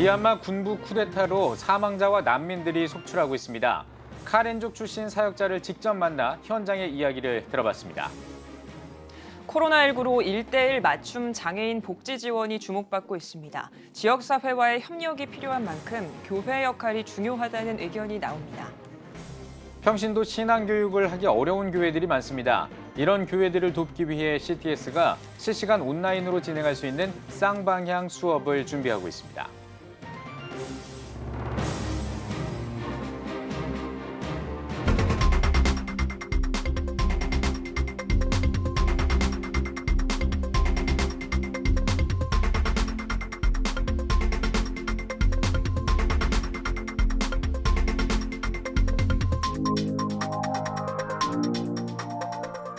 미얀마 군부 쿠데타로 사망자와 난민들이 속출하고 있습니다. 카렌족 출신 사역자를 직접 만나 현장의 이야기를 들어봤습니다. 코로나19로 1:1 맞춤 장애인 복지 지원이 주목받고 있습니다. 지역사회와의 협력이 필요한 만큼 교회 역할이 중요하다는 의견이 나옵니다. 평신도 신앙교육을 하기 어려운 교회들이 많습니다. 이런 교회들을 돕기 위해 CTS가 실시간 온라인으로 진행할 수 있는 쌍방향 수업을 준비하고 있습니다.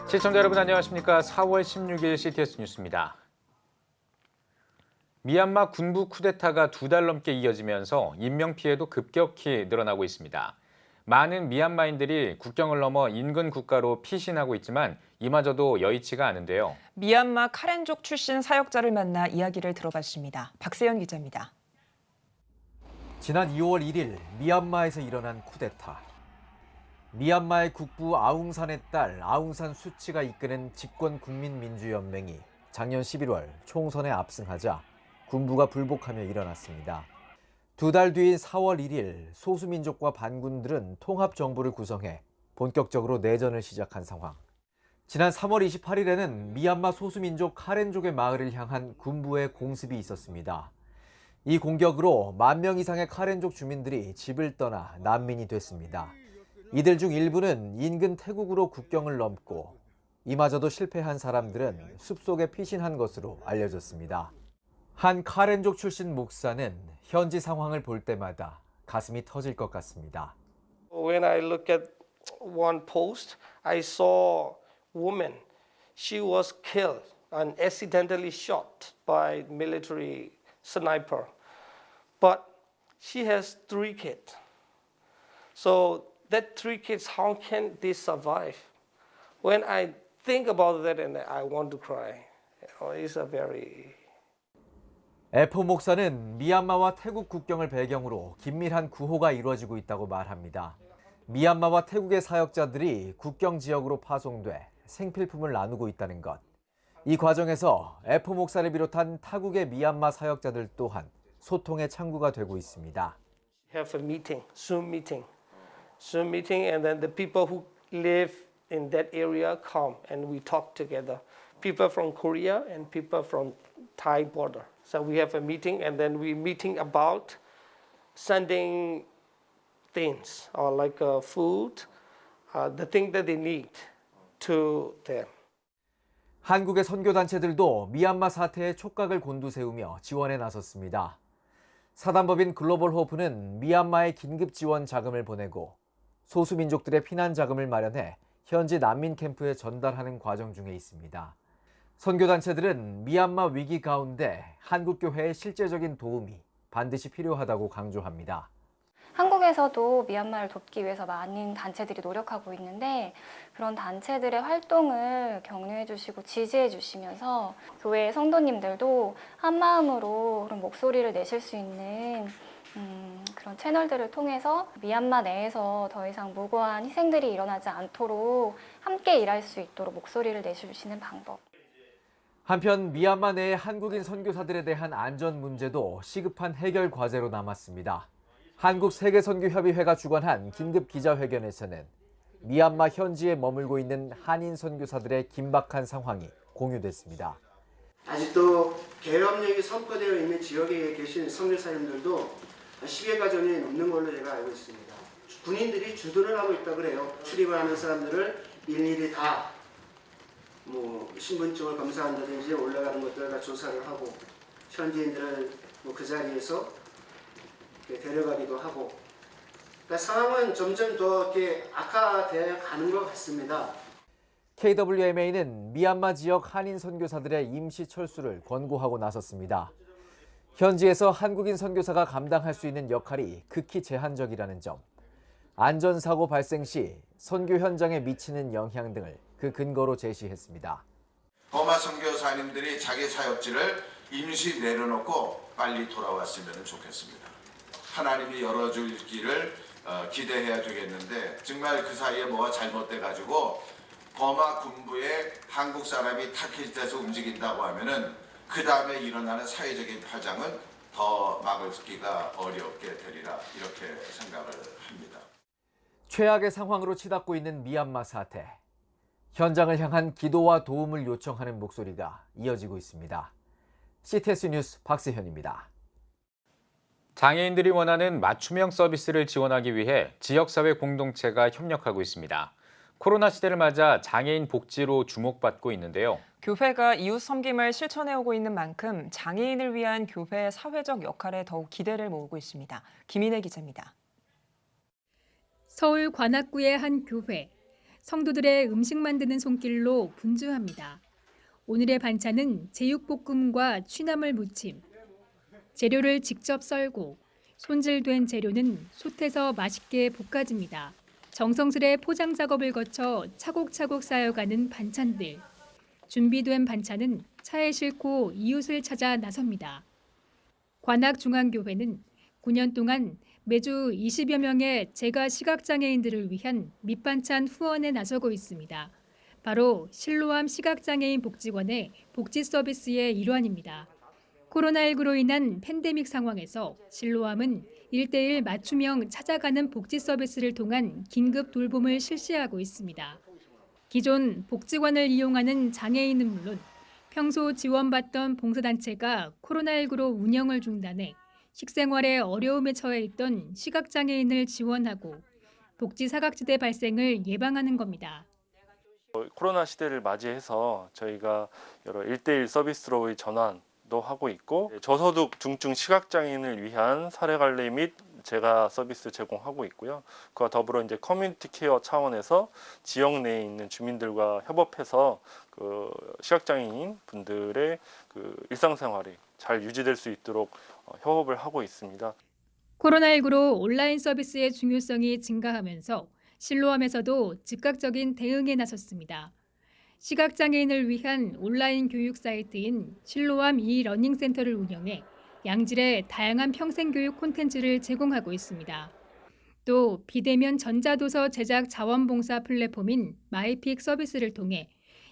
시청자 여러분 안녕하십니까? 4월 16일 CTS 뉴스입니다. 미얀마 군부 쿠데타가 2달 넘게 이어지면서 인명피해도 급격히 늘어나고 있습니다. 많은 미얀마인들이 국경을 넘어 인근 국가로 피신하고 있지만 이마저도 여의치가 않은데요. 미얀마 카렌족 출신 사역자를 만나 이야기를 들어봤습니다. 박세연 기자입니다. 지난 2월 1일 미얀마에서 일어난 쿠데타. 미얀마의 국부 아웅산의 딸 아웅산 수치가 이끄는 집권국민민주연맹이 작년 11월 총선에 압승하자 군부가 불복하며 일어났습니다. 2달 뒤인 4월 1일 소수민족과 반군들은 통합정부를 구성해 본격적으로 내전을 시작한 상황. 지난 3월 28일에는 미얀마 소수민족 카렌족의 마을을 향한 군부의 공습이 있었습니다. 이 공격으로 10,000명 이상의 카렌족 주민들이 집을 떠나 난민이 됐습니다. 이들 중 일부는 인근 태국으로 국경을 넘고 이마저도 실패한 사람들은 숲속에 피신한 것으로 알려졌습니다. 한 카렌족 출신 목사는 현지 상황을 볼 때마다 가슴이 터질 것 같습니다. When I look at one post, I saw a woman. She was killed and accidentally shot by military sniper. But she has 3 kids. So that 3 kids, how can they survive? When I think about that, and I want to cry. It's a very... 에포 목사는 미얀마와 태국 국경을 배경으로 긴밀한 구호가 이루어지고 있다고 말합니다. 미얀마와 태국의 사역자들이 국경 지역으로 파송돼 생필품을 나누고 있다는 것. 이 과정에서 에포 목사를 비롯한 타국의 미얀마 사역자들 또한 소통의 창구가 되고 있습니다. Have a meeting, Zoom meeting, and then the people who live in that area come and we talk together. People from Korea and people from Thai border. So we have a meeting and then we meeting about sending things or like food, the thing that they need to them. 한국의 선교단체들도 미얀마 사태에 촉각을 곤두세우며 지원에 나섰습니다. 사단법인 글로벌 호프는 미얀마에 긴급 지원 자금을 보내고 소수민족들의 피난 자금을 마련해 현지 난민 캠프에 전달하는 과정 중에 있습니다. 선교단체들은 미얀마 위기 가운데 한국교회의 실제적인 도움이 반드시 필요하다고 강조합니다. 한국에서도 미얀마를 돕기 위해서 많은 단체들이 노력하고 있는데 그런 단체들의 활동을 격려해 주시고 지지해 주시면서 교회 성도님들도 한마음으로 그런 목소리를 내실 수 있는 그런 채널들을 통해서 미얀마 내에서 더 이상 무고한 희생들이 일어나지 않도록 함께 일할 수 있도록 목소리를 내주시는 방법. 한편 미얀마 내의 한국인 선교사들에 대한 안전 문제도 시급한 해결 과제로 남았습니다. 한국세계선교협의회가 주관한 긴급 기자회견에서는 미얀마 현지에 머물고 있는 한인 선교사들의 긴박한 상황이 공유됐습니다. 아직도 계엄령이 선포되어 있는 지역에 계신 선교사님들도 10여가 전이 넘는 걸로 제가 알고 있습니다. 군인들이 주둔을 하고 있다고 그래요. 출입을 하는 사람들을 일일이 다 신분증을 검사한다든지 올라가는 것들을 다 조사를 하고 현지인들을 그 자리에서 데려가기도 하고 그러니까 상황은 점점 더 이렇게 악화되어 가는 것 같습니다. KWMA는 미얀마 지역 한인 선교사들의 임시 철수를 권고하고 나섰습니다. 현지에서 한국인 선교사가 감당할 수 있는 역할이 극히 제한적이라는 점, 안전사고 발생 시 선교 현장에 미치는 영향 등을 그 근거로 제시했습니다. 버마 선교사님들이 자기 사역지를 임시 내려놓고 빨리 돌아왔으면 좋겠습니다. 하나님이 열어줄 길을 기대해야 되겠는데 정말 그 사이에 뭐가 잘못돼가지고 버마 군부에 한국 사람이 타깃돼서 움직인다고 하면은 그 다음에 일어나는 사회적인 파장은 더 막기가 어렵게 되리라 이렇게 생각을 합니다. 최악의 상황으로 치닫고 있는 미얀마 사태. 현장을 향한 기도와 도움을 요청하는 목소리가 이어지고 있습니다. CTS 뉴스 박세현입니다. 장애인들이 원하는 맞춤형 서비스를 지원하기 위해 지역사회 공동체가 협력하고 있습니다. 코로나 시대를 맞아 장애인 복지로 주목받고 있는데요. 교회가 이웃 섬김을 실천해오고 있는 만큼 장애인을 위한 교회의 사회적 역할에 더욱 기대를 모으고 있습니다. 김인혜 기자입니다. 서울 관악구의 한 교회. 성도들의 음식 만드는 손길로 분주합니다. 오늘의 반찬은 제육볶음과 취나물 무침. 재료를 직접 썰고 손질된 재료는 솥에서 맛있게 볶아집니다. 정성스레 포장 작업을 거쳐 차곡차곡 쌓여가는 반찬들. 준비된 반찬은 차에 싣고 이웃을 찾아 나섭니다. 관악중앙교회는 9년 동안 매주 20여 명의 재가 시각장애인들을 위한 밑반찬 후원에 나서고 있습니다. 바로 실로암 시각장애인 복지관의 복지 서비스의 일환입니다. 코로나19로 인한 팬데믹 상황에서 실로암은 1:1 맞춤형 찾아가는 복지 서비스를 통한 긴급 돌봄을 실시하고 있습니다. 기존 복지관을 이용하는 장애인은 물론 평소 지원받던 봉사단체가 코로나19로 운영을 중단해 식생활에 어려움에 처해 있던 시각장애인을 지원하고 복지 사각지대 발생을 예방하는 겁니다. 코로나 시대를 맞이해서 저희가 여러 1:1 서비스로의 전환도 하고 있고 저소득 중증 시각장애인을 위한 사례관리 및 재가 서비스 제공하고 있고요. 그와 더불어 이제 커뮤니티 케어 차원에서 지역 내에 있는 주민들과 협업해서 그 시각장애인 분들의 그 일상생활이 잘 유지될 수 있도록 협업을 하고 있습니다. 코로나19로 온라인 서비스의 중요성이 증가하면서 실로암에서도 즉각적인 대응에 나섰습니다. 시각장애인을 위한 온라인 교육 사이트인 실로암 이러닝센터를 운영해 양질의 다양한 평생교육 콘텐츠를 제공하고 있습니다. 또 비대면 전자도서 제작 자원봉사 플랫폼인 마이픽 서비스를 통해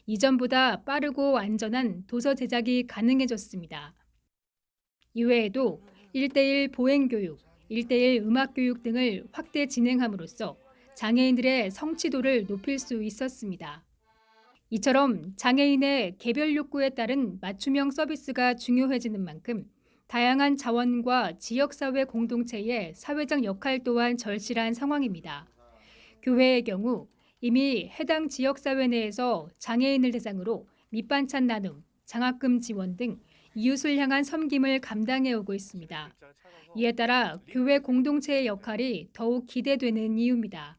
이전보다 빠르고 안전한 도서 제작이 가능해졌습니다. 이외에도 1:1 보행교육, 1:1 음악교육 등을 확대 진행함으로써 장애인들의 성취도를 높일 수 있었습니다. 이처럼 장애인의 개별 욕구에 따른 맞춤형 서비스가 중요해지는 만큼 다양한 자원과 지역사회 공동체의 사회적 역할 또한 절실한 상황입니다. 교회의 경우 이미 해당 지역사회 내에서 장애인을 대상으로 밑반찬 나눔, 장학금 지원 등 이웃을 향한 섬김을 감당해오고 있습니다. 이에 따라 교회 공동체의 역할이 더욱 기대되는 이유입니다.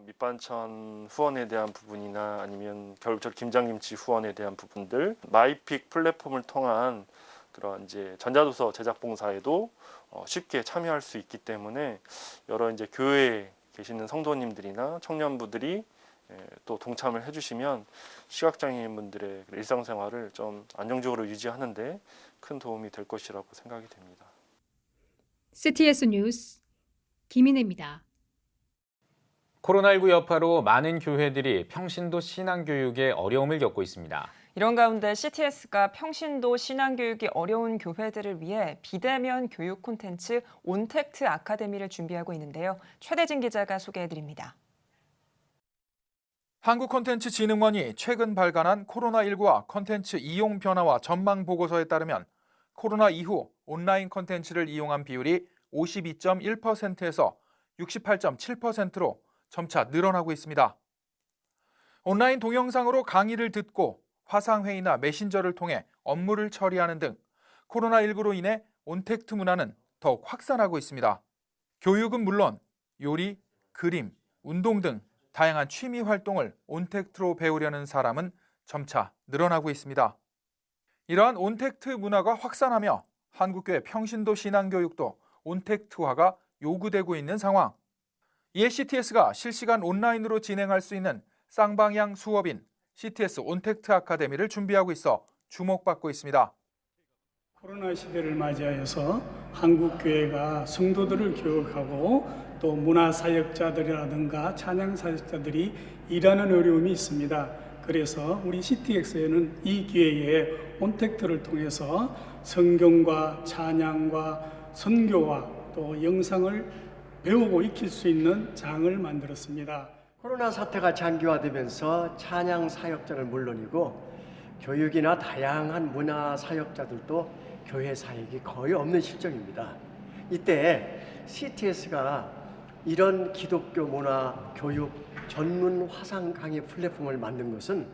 밑반찬 후원에 대한 부분이나 아니면 겨울철 김장김치 후원에 대한 부분들, 마이픽 플랫폼을 통한 그런 이제 전자도서 제작 봉사에도 쉽게 참여할 수 있기 때문에 여러 이제 교회에 계시는 성도님들이나 청년부들이 또 동참을 해주시면 시각장애인분들의 일상생활을 좀 안정적으로 유지하는데 큰 도움이 될 것이라고 생각이 됩니다. CTS 뉴스 김인혜입니다. 코로나19 여파로 많은 교회들이 평신도 신앙교육에 어려움을 겪고 있습니다. 이런 가운데 CTS가 평신도 신앙교육이 어려운 교회들을 위해 비대면 교육 콘텐츠 온택트 아카데미를 준비하고 있는데요. 최대진 기자가 소개해드립니다. 한국콘텐츠진흥원이 최근 발간한 코로나19와 콘텐츠 이용 변화와 전망 보고서에 따르면 코로나 이후 온라인 콘텐츠를 이용한 비율이 52.1%에서 68.7%로 점차 늘어나고 있습니다. 온라인 동영상으로 강의를 듣고 화상회의나 메신저를 통해 업무를 처리하는 등 코로나19로 인해 온택트 문화는 더욱 확산하고 있습니다. 교육은 물론 요리, 그림, 운동 등 다양한 취미 활동을 온택트로 배우려는 사람은 점차 늘어나고 있습니다. 이러한 온택트 문화가 확산하며 한국교회 평신도 신앙교육도 온택트화가 요구되고 있는 상황. 이에 CTS가 실시간 온라인으로 진행할 수 있는 쌍방향 수업인 CTS 온택트 아카데미를 준비하고 있어 주목받고 있습니다. 코로나 시대를 맞이하여서 한국교회가 성도들을 교육하고 또 문화사역자들이라든가 찬양사역자들이 일하는 어려움이 있습니다. 그래서 우리 CTX에는 이 기회에 온택트를 통해서 성경과 찬양과 선교와 또 영상을 배우고 익힐 수 있는 장을 만들었습니다. 코로나 사태가 장기화되면서 찬양 사역자는 물론이고 교육이나 다양한 문화 사역자들도 교회 사역이 거의 없는 실정입니다. 이때 CTS가 이런 기독교 문화 교육 전문 화상 강의 플랫폼을 만든 것은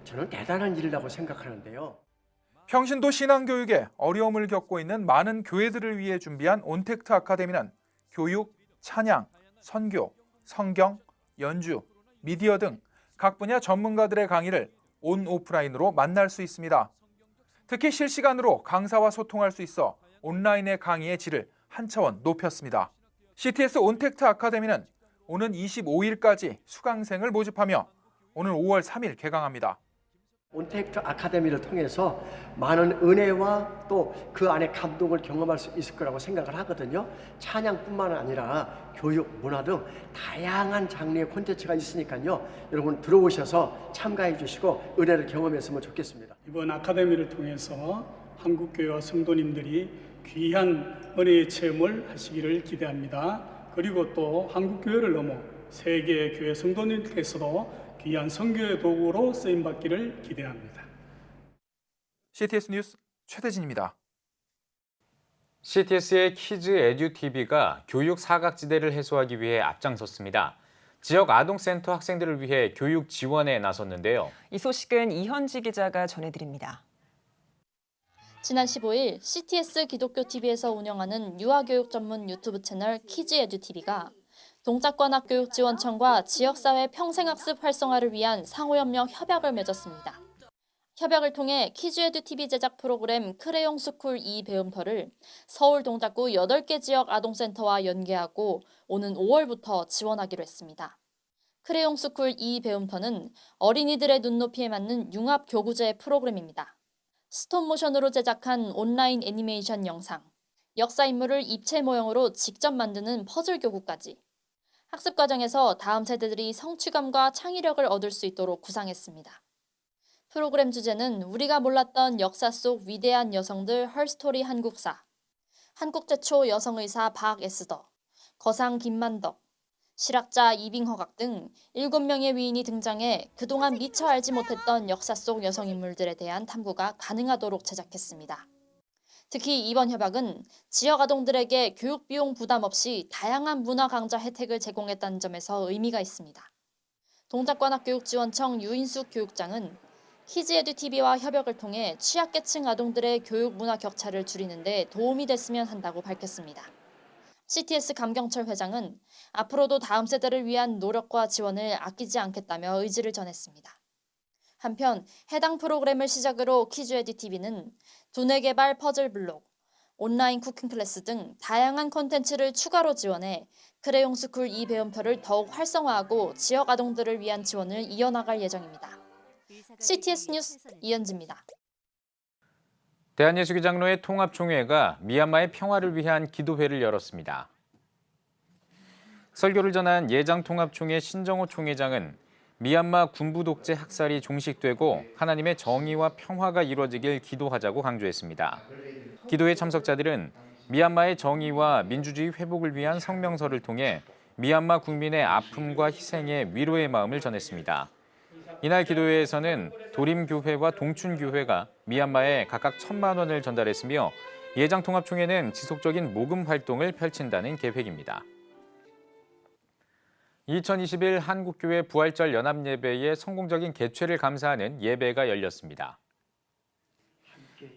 저는 대단한 일이라고 생각하는데요. 평신도 신앙교육에 어려움을 겪고 있는 많은 교회들을 위해 준비한 온택트 아카데미는 교육, 찬양, 선교, 성경, 연주, 미디어 등 각 분야 전문가들의 강의를 온 오프라인으로 만날 수 있습니다. 특히 실시간으로 강사와 소통할 수 있어 온라인의 강의의 질을 한 차원 높였습니다. CTS 온택트 아카데미는 오는 25일까지 수강생을 모집하며 오늘 5월 3일 개강합니다. 온택트 아카데미를 통해서 많은 은혜와 또 그 안에 감동을 경험할 수 있을 거라고 생각을 하거든요. 찬양뿐만 아니라 교육, 문화 등 다양한 장르의 콘텐츠가 있으니까요. 여러분 들어오셔서 참가해 주시고 은혜를 경험했으면 좋겠습니다. 이번 아카데미를 통해서 한국교회와 성도님들이 귀한 은혜의 체험을 하시기를 기대합니다. 그리고 또 한국교회를 넘어 세계 교회 성도님께서도 귀한 선교의 도구로 쓰임받기를 기대합니다. CTS 뉴스 최대진입니다. CTS의 키즈 에듀 TV가 교육 사각지대를 해소하기 위해 앞장섰습니다. 지역 아동센터 학생들을 위해 교육 지원에 나섰는데요. 이 소식은 이현지 기자가 전해드립니다. 지난 15일 CTS 기독교 TV에서 운영하는 유아교육 전문 유튜브 채널 키즈 에듀 TV가 동작관학교육지원청과 지역사회 평생학습 활성화를 위한 상호협력 협약을 맺었습니다. 협약을 통해 키즈 에듀 TV 제작 프로그램 크레용 스쿨 2 배움터를 서울 동작구 8개 지역 아동센터와 연계하고 오는 5월부터 지원하기로 했습니다. 크레용 스쿨 2 배움터는 어린이들의 눈높이에 맞는 융합 교구제 프로그램입니다. 스톱모션으로 제작한 온라인 애니메이션 영상, 역사 인물을 입체 모형으로 직접 만드는 퍼즐 교구까지 학습 과정에서 다음 세대들이 성취감과 창의력을 얻을 수 있도록 구상했습니다. 프로그램 주제는 우리가 몰랐던 역사 속 위대한 여성들 헐스토리 한국사, 한국 최초 여성의사 박에스더, 거상 김만덕, 실학자 이빙허각 등 7명의 위인이 등장해 그동안 미처 알지 못했던 역사 속 여성인물들에 대한 탐구가 가능하도록 제작했습니다. 특히 이번 협약은 지역 아동들에게 교육 비용 부담 없이 다양한 문화 강좌 혜택을 제공했다는 점에서 의미가 있습니다. 동작관학교육지원청 유인숙 교육장은 키즈 에듀 TV와 협약을 통해 취약계층 아동들의 교육 문화 격차를 줄이는 데 도움이 됐으면 한다고 밝혔습니다. CTS 감경철 회장은 앞으로도 다음 세대를 위한 노력과 지원을 아끼지 않겠다며 의지를 전했습니다. 한편 해당 프로그램을 시작으로 키즈 에듀 TV는 두뇌 개발 퍼즐 블록, 온라인 쿠킹 클래스 등 다양한 콘텐츠를 추가로 지원해 크레용 스쿨 2 배움터를 더욱 활성화하고 지역 아동들을 위한 지원을 이어나갈 예정입니다. CTS 뉴스 이현지입니다. 대한예수교장로회 통합총회가 미얀마의 평화를 위한 기도회를 열었습니다. 설교를 전한 예장통합총회 신정호 총회장은 미얀마 군부 독재 학살이 종식되고 하나님의 정의와 평화가 이루어지길 기도하자고 강조했습니다. 기도회 참석자들은 미얀마의 정의와 민주주의 회복을 위한 성명서를 통해 미얀마 국민의 아픔과 희생에 위로의 마음을 전했습니다. 이날 기도회에서는 도림교회와 동춘교회가 미얀마에 각각 1,000만 원을 전달했으며 예장통합총회는 지속적인 모금 활동을 펼친다는 계획입니다. 2021 한국교회 부활절 연합예배의 성공적인 개최를 감사하는 예배가 열렸습니다.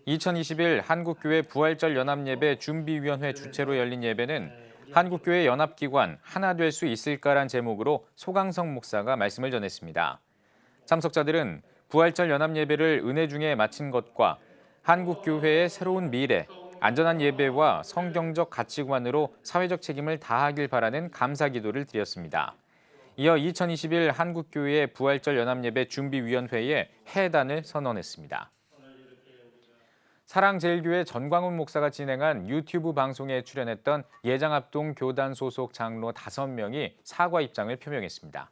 2021 한국교회 부활절 연합예배 준비위원회 주최로 열린 예배는 한국교회 연합기관 하나 될 수 있을까란 제목으로 소강성 목사가 말씀을 전했습니다. 참석자들은 부활절 연합예배를 은혜 중에 마친 것과 한국교회의 새로운 미래, 안전한 예배와 성경적 가치관으로 사회적 책임을 다하길 바라는 감사기도를 드렸습니다. 이어 2021 한국교회 부활절 연합예배 준비위원회에 해단을 선언했습니다. 사랑제일교회 전광훈 목사가 진행한 유튜브 방송에 출연했던 예장합동 교단 소속 장로 5명이 사과 입장을 표명했습니다.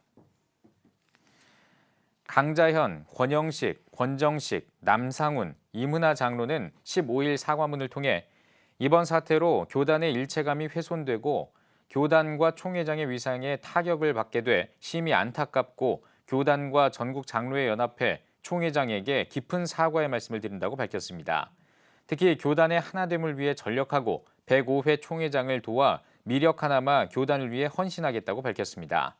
강자현, 권영식, 권정식, 남상훈, 이문하 장로는 15일 사과문을 통해 이번 사태로 교단의 일체감이 훼손되고 교단과 총회장의 위상에 타격을 받게 돼 심히 안타깝고 교단과 전국 장로회 연합회 총회장에게 깊은 사과의 말씀을 드린다고 밝혔습니다. 특히 교단의 하나됨을 위해 전력하고 105회 총회장을 도와 미력 하나마 교단을 위해 헌신하겠다고 밝혔습니다.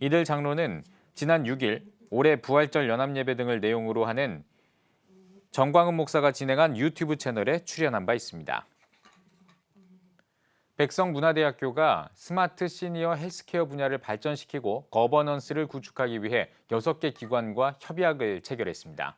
이들 장로는 지난 6일 올해 부활절 연합예배 등을 내용으로 하는 전광훈 목사가 진행한 유튜브 채널에 출연한 바 있습니다. 백성문화대학교가 스마트 시니어 헬스케어 분야를 발전시키고 거버넌스를 구축하기 위해 6개 기관과 협약을 체결했습니다.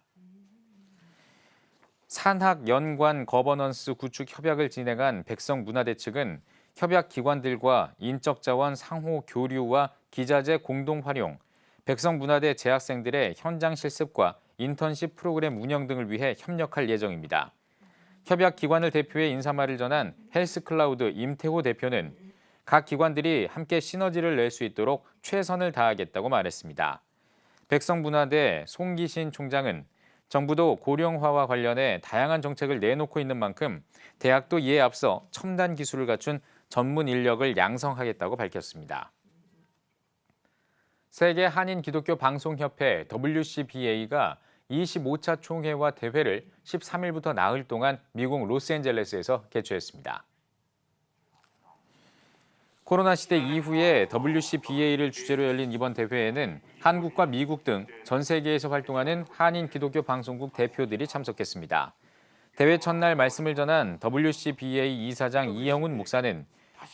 산학연관 거버넌스 구축 협약을 진행한 백성문화대 측은 협약 기관들과 인적자원 상호 교류와 기자재 공동 활용, 백성문화대 재학생들의 현장 실습과 인턴십 프로그램 운영 등을 위해 협력할 예정입니다. 협약 기관을 대표해 인사말을 전한 헬스클라우드 임태호 대표는 각 기관들이 함께 시너지를 낼 수 있도록 최선을 다하겠다고 말했습니다. 백성문화대 송기신 총장은 정부도 고령화와 관련해 다양한 정책을 내놓고 있는 만큼 대학도 이에 앞서 첨단 기술을 갖춘 전문 인력을 양성하겠다고 밝혔습니다. 세계 한인 기독교 방송협회 WCBA가 25차 총회와 대회를 13일부터 나흘 동안 미국 로스앤젤레스에서 개최했습니다. 코로나 시대 이후에 WCBA를 주제로 열린 이번 대회에는 한국과 미국 등 전 세계에서 활동하는 한인 기독교 방송국 대표들이 참석했습니다. 대회 첫날 말씀을 전한 WCBA 이사장 이영훈 목사는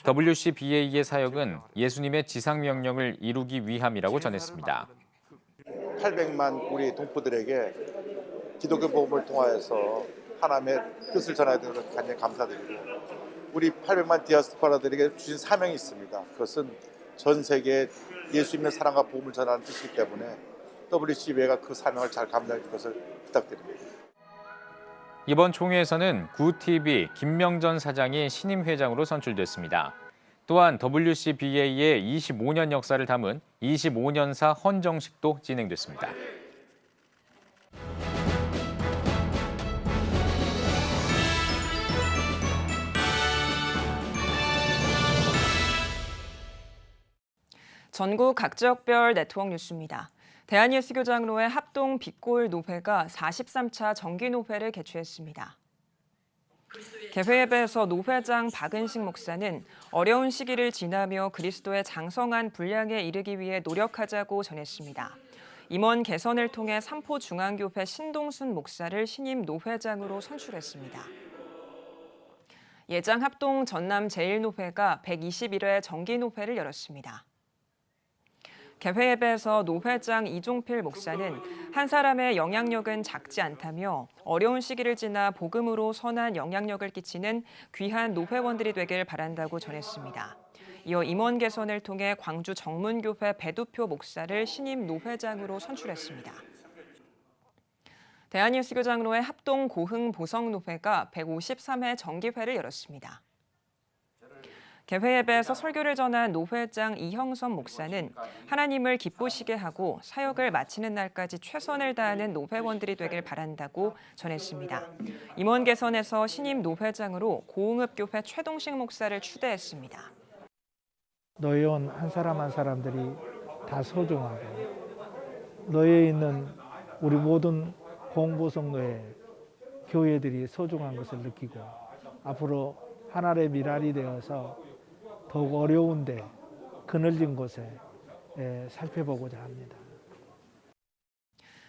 WCBA의 사역은 예수님의 지상명령을 이루기 위함이라고 전했습니다. 800만 우리 동포들에게 기독교 복음을 통하여서 하나님의 뜻을 전해야 되는 것을 간절히 감사드리고 우리 800만 디아스포라들에게 주신 사명이 있습니다. 그것은 전 세계에 예수님의 사랑과 복음을 전하는 뜻이기 때문에 WCBA가 그 사명을 잘 감당해 줄 것을 부탁드립니다. 이번 총회에서는 구TV 김명전 사장이 신임 회장으로 선출됐습니다. 또한 WCBA의 25년 역사를 담은 25년사 헌정식도 진행됐습니다. 전국 각 지역별 네트워크 뉴스입니다. 대한예수교장로회 합동 빛골 노회가 43차 정기노회를 개최했습니다. 개회 예배에서 노회장 박은식 목사는 어려운 시기를 지나며 그리스도의 장성한 분량에 이르기 위해 노력하자고 전했습니다. 임원 개선을 통해 삼포중앙교회 신동순 목사를 신임 노회장으로 선출했습니다. 예장 합동 전남 제1노회가 121회 정기노회를 열었습니다. 개회 예배에서 노회장 이종필 목사는 한 사람의 영향력은 작지 않다며 어려운 시기를 지나 복음으로 선한 영향력을 끼치는 귀한 노회원들이 되길 바란다고 전했습니다. 이어 임원 개선을 통해 광주 정문교회 배두표 목사를 신임 노회장으로 선출했습니다. 대한예수교장로회 합동 고흥 보성노회가 153회 정기회를 열었습니다. 개회 예배에서 설교를 전한 노회장 이형선 목사는 하나님을 기쁘시게 하고 사역을 마치는 날까지 최선을 다하는 노회원들이 되길 바란다고 전했습니다. 임원 개선에서 신임 노회장으로 고흥읍교회 최동식 목사를 추대했습니다. 노회원 한 사람 한 사람들이 다 소중하고 노예에 있는 우리 모든 공보성노회 교회들이 소중한 것을 느끼고 앞으로 하나의 미랄이 되어서 더욱 어려운데 그늘진 곳에 살펴보고자 합니다.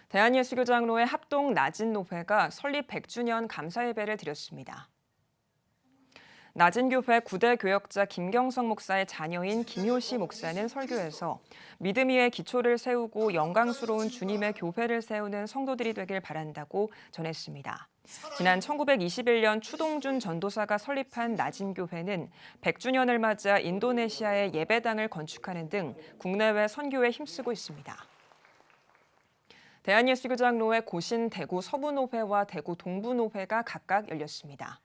대한예수교장로회 합동 낮은노회가 설립 100주년 감사예배를 드렸습니다. 낮은교회 9대 교역자 김경성 목사의 자녀인 김효시 목사는 설교에서 믿음 위에 기초를 세우고 영광스러운 주님의 교회를 세우는 성도들이 되길 바란다고 전했습니다. 지난 1921년 추동준 전도사가 설립한 낮은교회는 100주년을 맞아 인도네시아에 예배당을 건축하는 등 국내외 선교에 힘쓰고 있습니다. 대한예수교장로회 고신 대구 서부노회와 대구 동부노회가 각각 열렸습니다.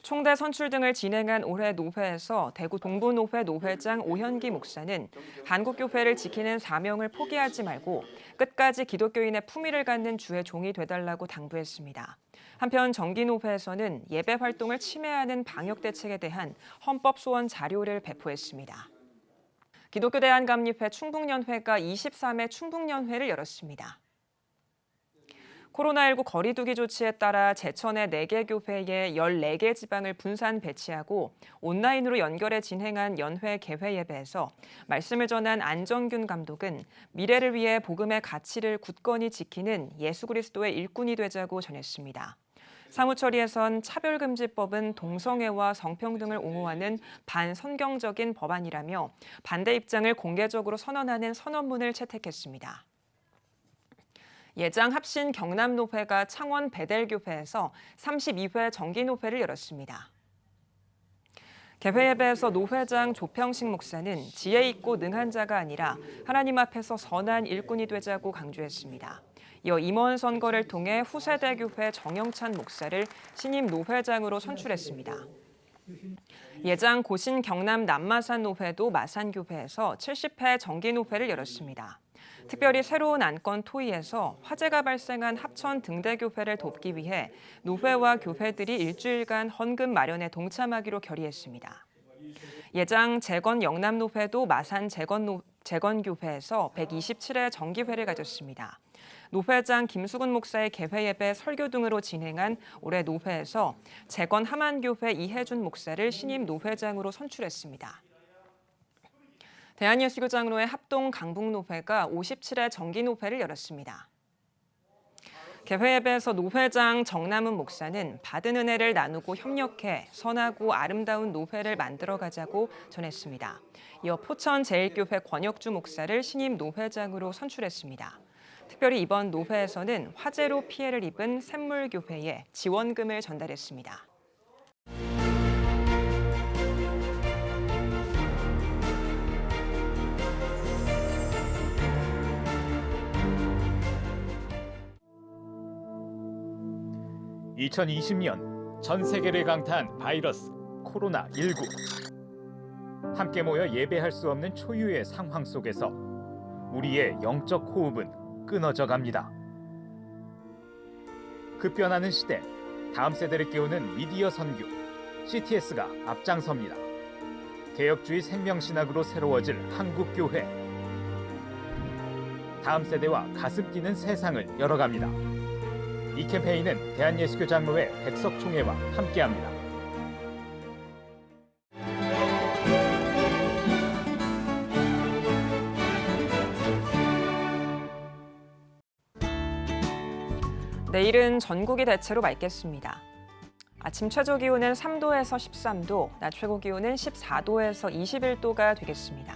총대 선출 등을 진행한 올해 노회에서 대구 동부노회 노회장 오현기 목사는 한국교회를 지키는 사명을 포기하지 말고 끝까지 기독교인의 품위를 갖는 주의 종이 되달라고 당부했습니다. 한편 정기노회에서는 예배 활동을 침해하는 방역 대책에 대한 헌법 소원 자료를 배포했습니다. 기독교 대한감리회 충북연회가 23회 충북연회를 열었습니다. 코로나19 거리두기 조치에 따라 제천의 4개 교회에 14개 지방을 분산 배치하고 온라인으로 연결해 진행한 연회 개회 예배에서 말씀을 전한 안정균 감독은 미래를 위해 복음의 가치를 굳건히 지키는 예수 그리스도의 일꾼이 되자고 전했습니다. 사무처리에선 차별금지법은 동성애와 성평등을 옹호하는 반선경적인 법안이라며 반대 입장을 공개적으로 선언하는 선언문을 채택했습니다. 예장 합신 경남노회가 창원 베델교회에서 32회 정기노회를 열었습니다. 개회 예배에서 노회장 조평식 목사는 지혜 있고 능한 자가 아니라 하나님 앞에서 선한 일꾼이 되자고 강조했습니다. 이어 임원 선거를 통해 후세대 교회 정영찬 목사를 신임 노회장으로 선출했습니다. 예장 고신 경남 남마산 노회도 마산교회에서 70회 정기노회를 열었습니다. 특별히 새로운 안건 토의에서 화재가 발생한 합천 등대교회를 돕기 위해 노회와 교회들이 일주일간 헌금 마련에 동참하기로 결의했습니다. 예장 재건 영남노회도 마산 재건교회에서 127회 정기회를 가졌습니다. 노회장 김수근 목사의 개회 예배 설교 등으로 진행한 올해 노회에서 재건 함안교회 이혜준 목사를 신임 노회장으로 선출했습니다. 대한예수교장로회 합동 강북노회가 57회 정기노회를 열었습니다. 개회 예배에서 노회장 정남은 목사는 받은 은혜를 나누고 협력해 선하고 아름다운 노회를 만들어가자고 전했습니다. 이어 포천 제1교회 권혁주 목사를 신임 노회장으로 선출했습니다. 특별히 이번 노회에서는 화재로 피해를 입은 샘물교회에 지원금을 전달했습니다. (2020년) 전 세계를 강타한 바이러스 코로나19. 함께 모여 예배할 수 없는 초유의 상황 속에서 우리의 영적 호흡은 끊어져 갑니다. 급변하는 시대, 다음 세대를 깨우는 미디어 선교, CTS가 앞장섭니다. 개혁주의 생명신학으로 새로워질 한국교회. 다음 세대와 가슴 뛰는 세상을 열어갑니다. 이 캠페인은 대한예수교장로회 백석총회와 함께합니다. 내일은 전국이 대체로 맑겠습니다. 아침 최저 기온은 3도에서 13도, 낮 최고 기온은 14도에서 21도가 되겠습니다.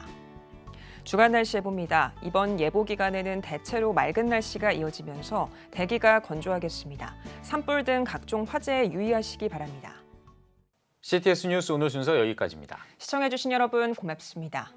주간 날씨 해봅니다. 이번 예보 기간에는 대체로 맑은 날씨가 이어지면서 대기가 건조하겠습니다. 산불 등 각종 화재에 유의하시기 바랍니다. CTS 뉴스 오늘 순서 여기까지입니다. 시청해주신 여러분 고맙습니다.